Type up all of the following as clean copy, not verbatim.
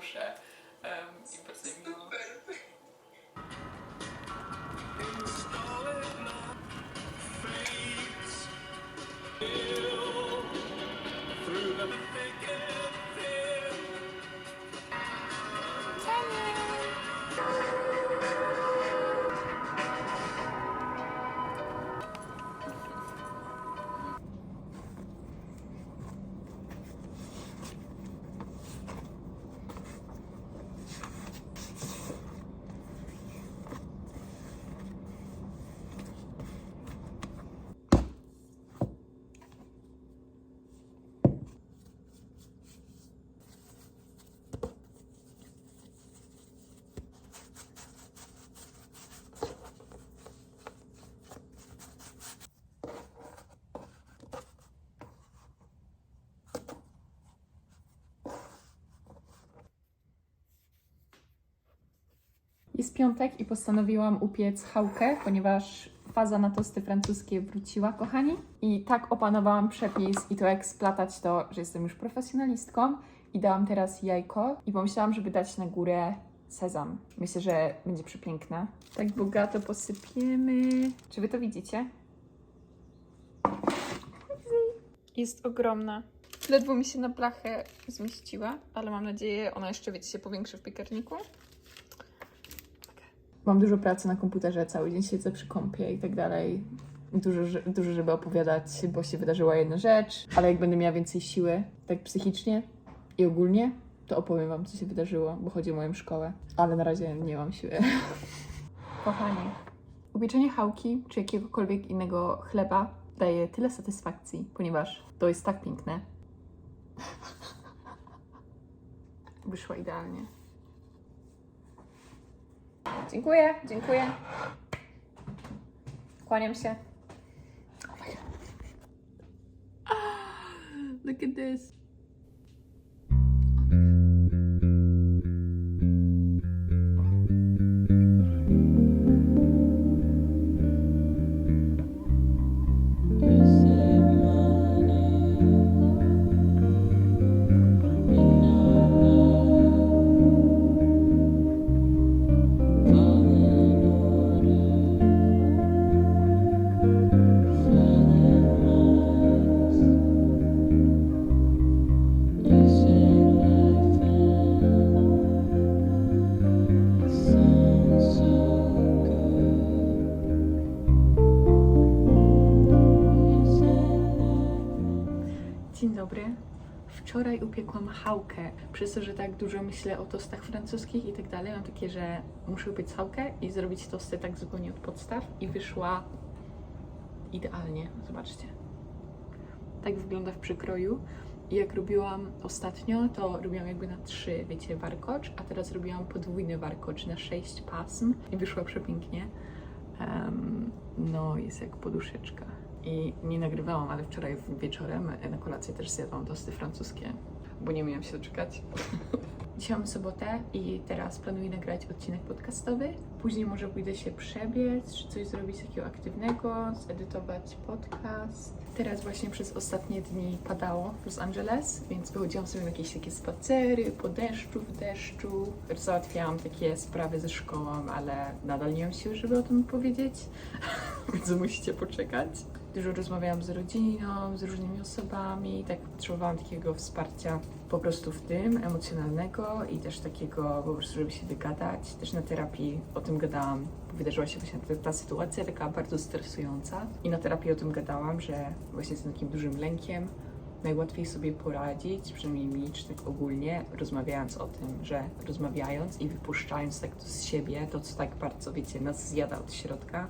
uszy. I bardzo mi miło. Jest piątek i postanowiłam upiec chałkę, ponieważ faza na tosty francuskie wróciła, kochani. I tak opanowałam przepis i to jak splatać to, że jestem już profesjonalistką. I dałam teraz jajko i pomyślałam, żeby dać na górę sezam. Myślę, że będzie przepiękne. Tak bogato posypiemy. Czy wy to widzicie? Jest ogromna. Ledwo mi się na blachę zmieściła, ale mam nadzieję, ona jeszcze, wiecie, się powiększy w piekarniku. Mam dużo pracy na komputerze, cały dzień siedzę przy kompie i tak dalej. Dużo, żeby opowiadać, bo się wydarzyła jedna rzecz, ale jak będę miała więcej siły, tak psychicznie i ogólnie, to opowiem wam, co się wydarzyło, bo chodzi o moją szkołę. Ale na razie nie mam siły. Kochani, upieczenie chałki czy jakiegokolwiek innego chleba daje tyle satysfakcji, ponieważ to jest tak piękne. Wyszła idealnie. Dziękuję, dziękuję. Kłaniam się. Oh my God. Look at this. Dzień dobry. Wczoraj upiekłam chałkę. Przez to, że tak dużo myślę o tostach francuskich i tak dalej, mam takie, że muszę upiec chałkę i zrobić tosty tak zupełnie od podstaw i wyszła idealnie. Zobaczcie. Tak wygląda w przekroju. I jak robiłam ostatnio, to robiłam jakby na 3, wiecie, warkocz, a teraz robiłam podwójny warkocz na 6 pasm i wyszła przepięknie. No, jest jak poduszeczka. I nie nagrywałam, ale wczoraj wieczorem na kolację też zjadłam tosty francuskie, bo nie miałam się doczekać. Dzisiaj mam sobotę i teraz planuję nagrać odcinek podcastowy. Później może pójdę się przebiec, czy coś zrobić takiego aktywnego, zedytować podcast. Teraz właśnie przez ostatnie dni padało w Los Angeles, więc wychodziłam sobie na jakieś takie spacery po deszczu, w deszczu. Załatwiałam takie sprawy ze szkołą, ale nadal nie mam siły, żeby o tym powiedzieć, więc musicie poczekać. Dużo rozmawiałam z rodziną, z różnymi osobami, tak potrzebowałam takiego wsparcia po prostu w tym, emocjonalnego i też takiego po prostu, żeby się wygadać. Też na terapii o tym gadałam. Wydarzyła się właśnie ta sytuacja taka bardzo stresująca i na terapii o tym gadałam, że właśnie z takim dużym lękiem najłatwiej sobie poradzić, przynajmniej mi, czy tak ogólnie, rozmawiając o tym, że rozmawiając i wypuszczając tak to z siebie, to co tak bardzo, wiecie, nas zjada od środka,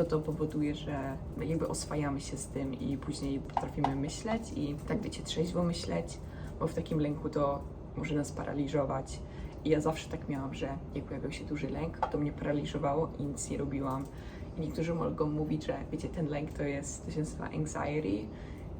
to powoduje, że jakby oswajamy się z tym i później potrafimy myśleć i tak, wiecie, trzeźwo myśleć, bo w takim lęku to może nas paraliżować. I ja zawsze tak miałam, że jak pojawiał się duży lęk, to mnie paraliżowało i nic nie robiłam. I niektórzy mogą mówić, że wiecie, ten lęk to się nazywa anxiety,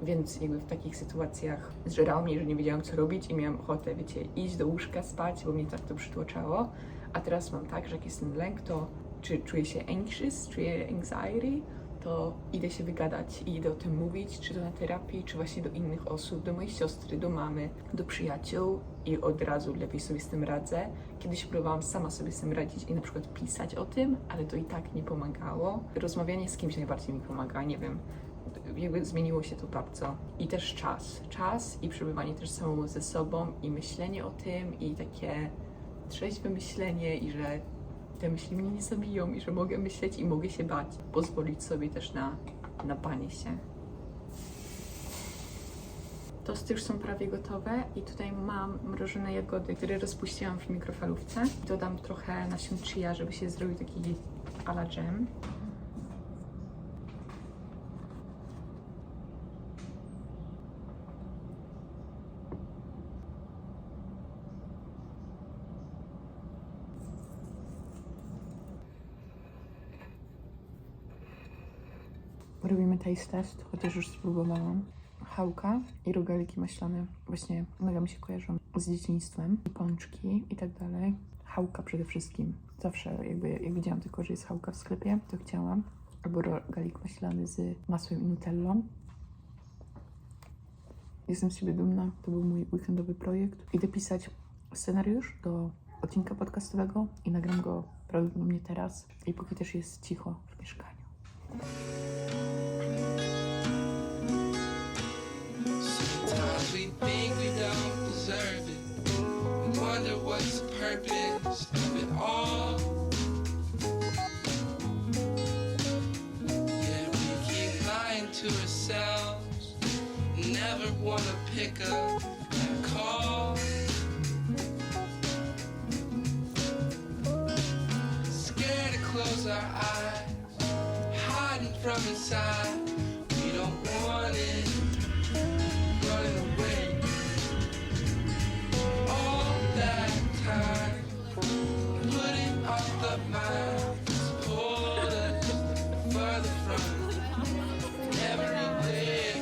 więc jakby w takich sytuacjach zżerało mnie, że nie wiedziałam, co robić i miałam ochotę, wiecie, iść do łóżka, spać, bo mnie tak to przytłaczało. A teraz mam tak, że jak jest ten lęk, to czy czuję się anxious, czuję anxiety, to idę się wygadać i idę o tym mówić, czy to na terapii, czy właśnie do innych osób, do mojej siostry, do mamy, do przyjaciół i od razu lepiej sobie z tym radzę. Kiedyś próbowałam sama sobie z tym radzić i na przykład pisać o tym, ale to i tak nie pomagało. Rozmawianie z kimś najbardziej mi pomaga, nie wiem. Jakby zmieniło się to bardzo. I też czas i przebywanie też samemu ze sobą i myślenie o tym i takie trzeźwe myślenie i że te myśli mnie nie zabiją i że mogę myśleć i mogę się bać. Pozwolić sobie też na banie się. Tosty już są prawie gotowe i tutaj mam mrożone jagody, które rozpuściłam w mikrofalówce. Dodam trochę nasion chia, żeby się zrobił taki a la dżem. Robimy taste test, chociaż już spróbowałam. Chałka i rogaliki maślane. Właśnie mega mi się kojarzą z dzieciństwem. I pączki i tak dalej. Chałka przede wszystkim. Zawsze jak widziałam tylko, że jest chałka w sklepie, to chciałam. Albo rogalik maślany z masłem i nutellą. Jestem z siebie dumna. To był mój weekendowy projekt. Idę pisać scenariusz do odcinka podcastowego i nagram go prawdopodobnie teraz. I póki też jest cicho w mieszkaniu. We think we don't deserve it. We wonder what's the purpose of it all. Yeah, we keep lying to ourselves. Never wanna pick up that call. Scared to close our eyes, hiding from inside. We don't want it. Running away. All that time, putting off the mind, pulled us further from everywhere.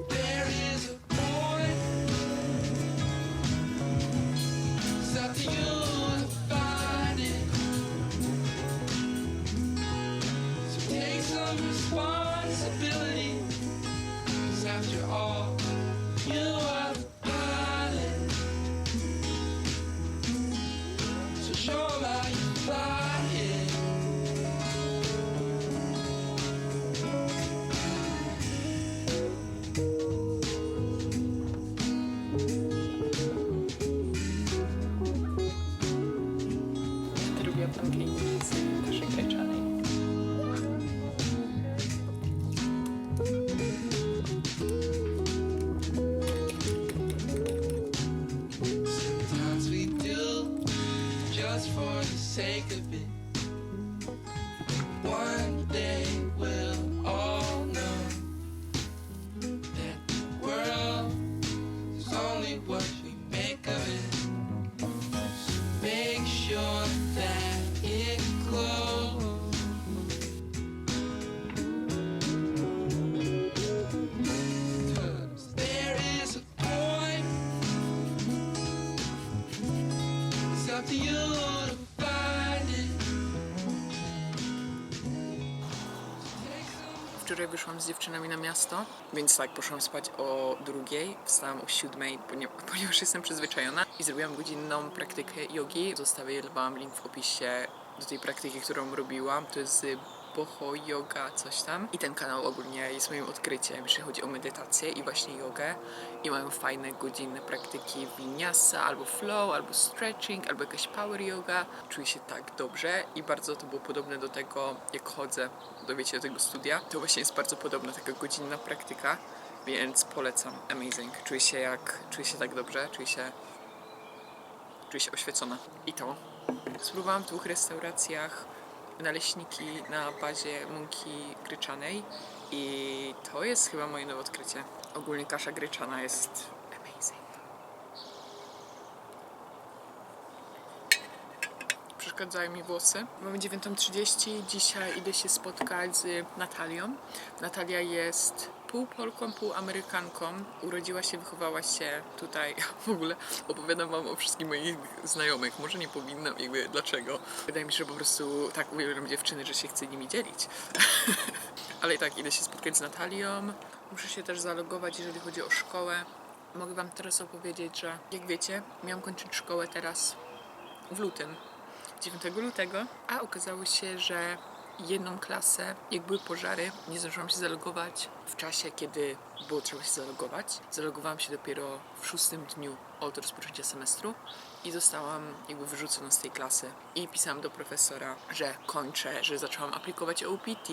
There is a point. It's up to you to find it. So take some responsibility. 'Cause after all, you are the pilot. So show 'em how you fly it. Robię pancake z kaszy gryczanej. Sometimes we do just for the sake of it. One day we'll all know that the world is only what we make of it. So make sure that it glows. 'Cause there is a point. It's up to you to find it. Wczoraj wyszłam z dziewczynami na miasto, więc tak, poszłam spać o 2:00, wstałam o 7:00, ponieważ jestem przyzwyczajona i zrobiłam godzinną praktykę jogi. Zostawię wam link w opisie do tej praktyki, którą robiłam. To jest Boho Yoga, coś tam. I ten kanał ogólnie jest moim odkryciem, jeśli chodzi o medytację i właśnie jogę. I mają fajne godzinne praktyki vinyasa, albo flow, albo stretching, albo jakaś power yoga. Czuję się tak dobrze i bardzo to było podobne do tego, jak chodzę do tego studia. To właśnie jest bardzo podobna taka godzinna praktyka, więc polecam. Amazing. Czuję się tak dobrze, czuję się oświecona. I to. Spróbowałam w 2 restauracjach naleśniki na bazie mąki gryczanej i to jest chyba moje nowe odkrycie. Ogólnie kasza gryczana jest amazing. przeszkadzają mi włosy. Mamy 9:30, dzisiaj idę się spotkać z Natalią. Natalia jest pół Polką, pół Amerykanką. Urodziła się, wychowała się tutaj. W ogóle opowiadam wam o wszystkich moich znajomych. Może nie powinnam, jakby dlaczego. Wydaje mi się, że po prostu tak uwielbiam dziewczyny, że się chcę nimi dzielić. Ale i tak idę się spotkać z Natalią. Muszę się też zalogować, jeżeli chodzi o szkołę. Mogę wam teraz opowiedzieć, że jak wiecie, miałam kończyć szkołę teraz w lutym, 9 lutego, a okazało się, że jedną klasę, jak były pożary, nie zdążyłam się zalogować w czasie, kiedy było trzeba się zalogować. Zalogowałam się dopiero w 6. dniu od rozpoczęcia semestru i zostałam jakby wyrzucona z tej klasy. I pisałam do profesora, że kończę, że zaczęłam aplikować o OPT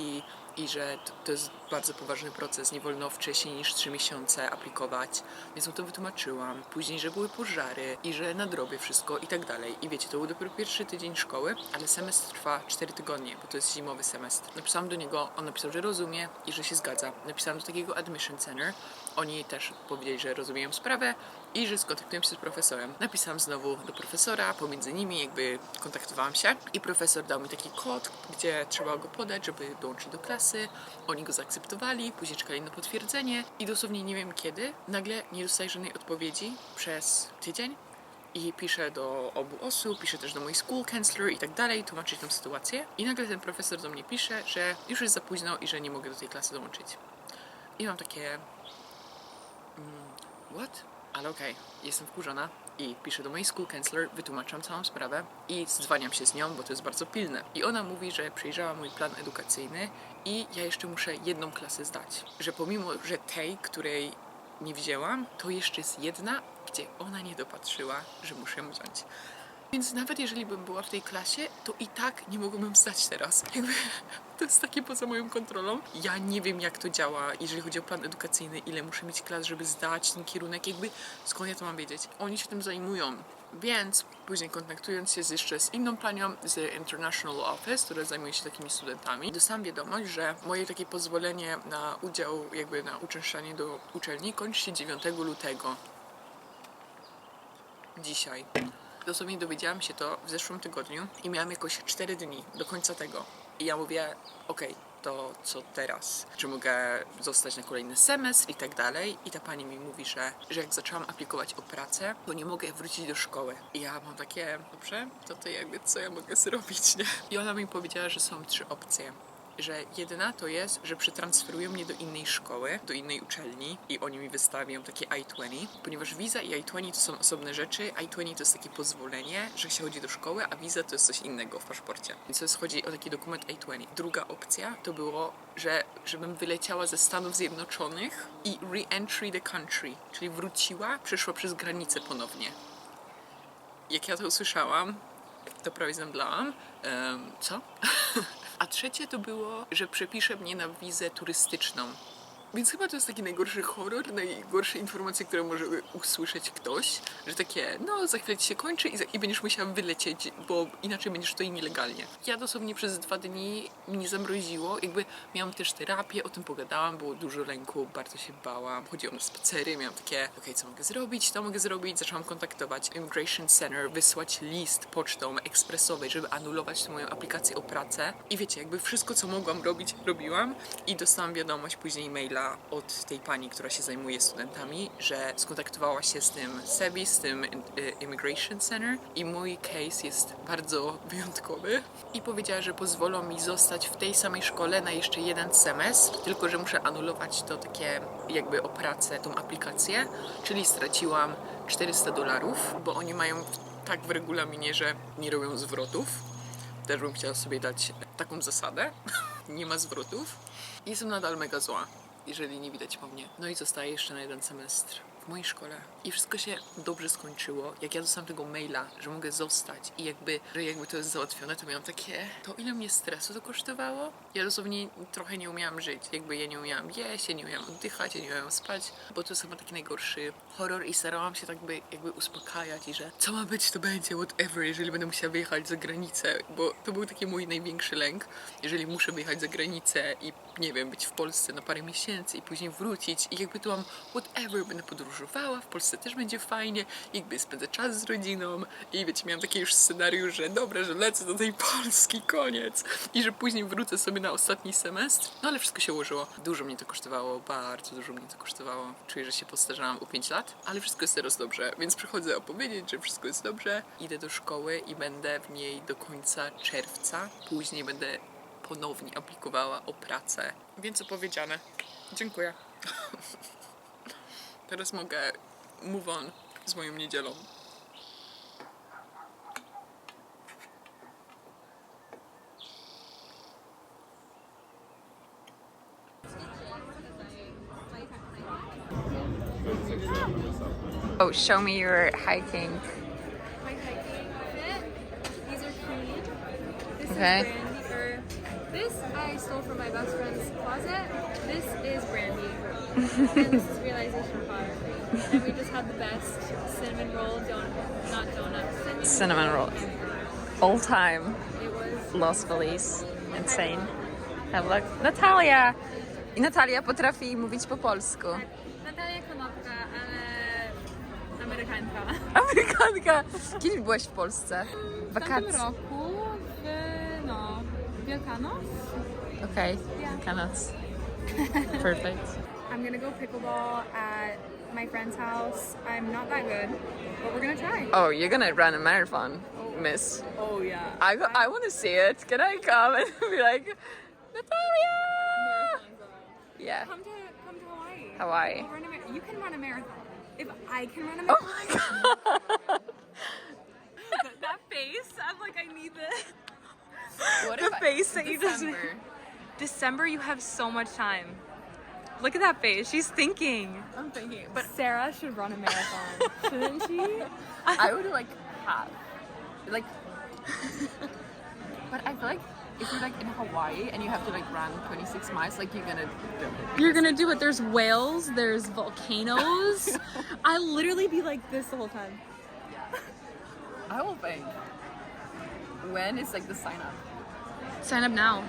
i że to jest bardzo poważny proces, nie wolno wcześniej niż 3 miesiące aplikować. Więc mu to wytłumaczyłam. Później, że były pożary i że nadrobię wszystko i tak dalej. I wiecie, to był dopiero pierwszy tydzień szkoły, ale semestr trwa 4 tygodnie, bo to jest zimowy semestr. Napisałam do niego, on napisał, że rozumie i że się zgadza. Napisałam do takiego admission center. Oni też powiedzieli, że rozumieją sprawę i że skontaktują się z profesorem. Napisałam znowu do profesora, pomiędzy nimi jakby kontaktowałam się i profesor dał mi taki kod, gdzie trzeba go podać, żeby dołączyć do klasy. Oni go zaakceptowali, później czekali na potwierdzenie i dosłownie nie wiem kiedy, nagle nie dostaję żadnej odpowiedzi przez tydzień. I piszę do obu osób, piszę też do mojej school counselor i tak dalej, tłumaczyć tą sytuację. I nagle ten profesor do mnie pisze, że już jest za późno i że nie mogę do tej klasy dołączyć. I mam takie... what? Ale okej, jestem wkurzona i piszę do mojej school counselor, wytłumaczam całą sprawę i dzwaniam się z nią, bo to jest bardzo pilne. I ona mówi, że przejrzała mój plan edukacyjny i ja jeszcze muszę jedną klasę zdać. Że pomimo, że tej, której nie wzięłam, to jeszcze jest jedna, gdzie ona nie dopatrzyła, że muszę ją wziąć. Więc nawet jeżeli bym była w tej klasie, to i tak nie mogłabym zdać teraz. Jakby to jest takie poza moją kontrolą. Ja nie wiem, jak to działa, jeżeli chodzi o plan edukacyjny, ile muszę mieć klas, żeby zdać ten kierunek, jakby skąd ja to mam wiedzieć. Oni się tym zajmują. Więc później kontaktując się jeszcze z inną panią z International Office, która zajmuje się takimi studentami, dostałam wiadomość, że moje takie pozwolenie na udział, jakby na uczęszczanie do uczelni kończy się 9 lutego. Dzisiaj. Dosłownie dowiedziałam się to w zeszłym tygodniu i miałam jakoś 4 dni do końca tego. I ja mówię, okej, to co teraz? Czy mogę zostać na kolejny semestr i tak dalej? I ta pani mi mówi, że jak zaczęłam aplikować o pracę, to nie mogę wrócić do szkoły. I ja mam takie, dobrze, to jakby co ja mogę zrobić, nie? I ona mi powiedziała, że są 3 opcje. Że jedna to jest, że przetransferują mnie do innej szkoły, do innej uczelni i oni mi wystawią takie I-20, ponieważ wiza i I-20 to są osobne rzeczy. I-20 to jest takie pozwolenie, że się chodzi do szkoły, a wiza to jest coś innego w paszporcie. Więc to jest, chodzi o taki dokument I-20. Druga opcja to było, żebym wyleciała ze Stanów Zjednoczonych i re-entry the country, czyli wróciła, przeszła przez granicę ponownie. Jak ja to usłyszałam, to prawie zemdlałam. Co? A trzecie to było, że przepisze mnie na wizę turystyczną. Więc chyba to jest taki najgorszy horror, najgorsze informacje, które może usłyszeć ktoś, że takie, no za chwilę ci się kończy i będziesz musiała wylecieć, bo inaczej będziesz tutaj nielegalnie. Ja dosłownie przez 2 dni mnie zamroziło, jakby miałam też terapię, o tym pogadałam, było dużo lęku, bardzo się bałam, chodziłam na spacery, miałam takie, okej, co mogę zrobić, to mogę zrobić, zaczęłam kontaktować Immigration Center, wysłać list pocztą ekspresowej, żeby anulować tę moją aplikację o pracę i wiecie, jakby wszystko, co mogłam robić, robiłam i dostałam wiadomość później maila od tej pani, która się zajmuje studentami, że skontaktowała się z tym SEBI, z tym Immigration Center i mój case jest bardzo wyjątkowy i powiedziała, że pozwolą mi zostać w tej samej szkole na jeszcze 1 semestr, tylko że muszę anulować to takie jakby o pracę, tą aplikację, czyli straciłam $400, bo oni mają tak w regulaminie, że nie robią zwrotów. Też bym chciała sobie dać taką zasadę. Nie ma zwrotów. I jestem nadal mega zła, jeżeli nie widać po mnie. No i zostaję jeszcze na 1 semestr w mojej szkole. I wszystko się dobrze skończyło. Jak ja dostałam tego maila, że mogę zostać i że jakby to jest załatwione, to miałam takie, to ile mnie stresu to kosztowało? Ja dosłownie trochę nie umiałam żyć. Jakby ja nie umiałam jeść, ja nie umiałam oddychać, ja nie umiałam spać, bo to jest chyba taki najgorszy horror i starałam się tak jakby uspokajać i że co ma być, to będzie, whatever, jeżeli będę musiała wyjechać za granicę, bo to był taki mój największy lęk, jeżeli muszę wyjechać za granicę i nie wiem, być w Polsce na parę miesięcy i później wrócić i jakby tu mam whatever, będę podróżowała, w Polsce też będzie fajnie, jakby spędzę czas z rodziną i wiecie, miałam taki już scenariusz, że dobra, że lecę do tej Polski, koniec i że później wrócę sobie na ostatni semestr, no ale wszystko się ułożyło. Dużo mnie to kosztowało, bardzo dużo mnie to kosztowało. Czuję, że się postarzałam o 5 lat, ale wszystko jest teraz dobrze, więc przychodzę opowiedzieć, że wszystko jest dobrze. Idę do szkoły i będę w niej do końca czerwca, później będę ponownie aplikowała o pracę. Więc opowiedziane. Dziękuję. Teraz mogę move on z moją niedzielą. Oh, show me your hiking. My hiking outfit. These are clean. This Okay. is Brandy. Or this I stole from my best friend's closet. This is Brandy. And this is Realization Photography. And we just had the best cinnamon roll donut. Not donut. Cinnamon rolls. All time. It was Los Feliz. Insane. Have a look. Natalia! I Natalia potrafi mówić po polsku. Natalia Konopka, ale Amerykanka. Amerykanka! Kiedy byłaś w Polsce? W Wakacje. tamtym roku w Wielkanoc. Okay. Cannot. Perfect. I'm gonna go pickleball at my friend's house. I'm not that good, but we're gonna try. Oh, you're gonna run a marathon, miss. Oh yeah. I want to see it. Can I come and be like, Natalia? Yeah. Come to Hawaii. Hawaii. We'll run you can run a marathon. If I can run a Oh marathon, my god. that face, I'm like, I need this. What The face that you just December? December, you have so much time. Look at that face. She's thinking. I'm thinking, but Sarah should run a marathon, shouldn't she? I would like have, like, but I feel like if you're like in Hawaii and you have to like run 26 miles, like you're gonna do it. You're gonna do it. There's whales. There's volcanoes. I literally be like this the whole time. I will think. When is like the sign up? Sign up now.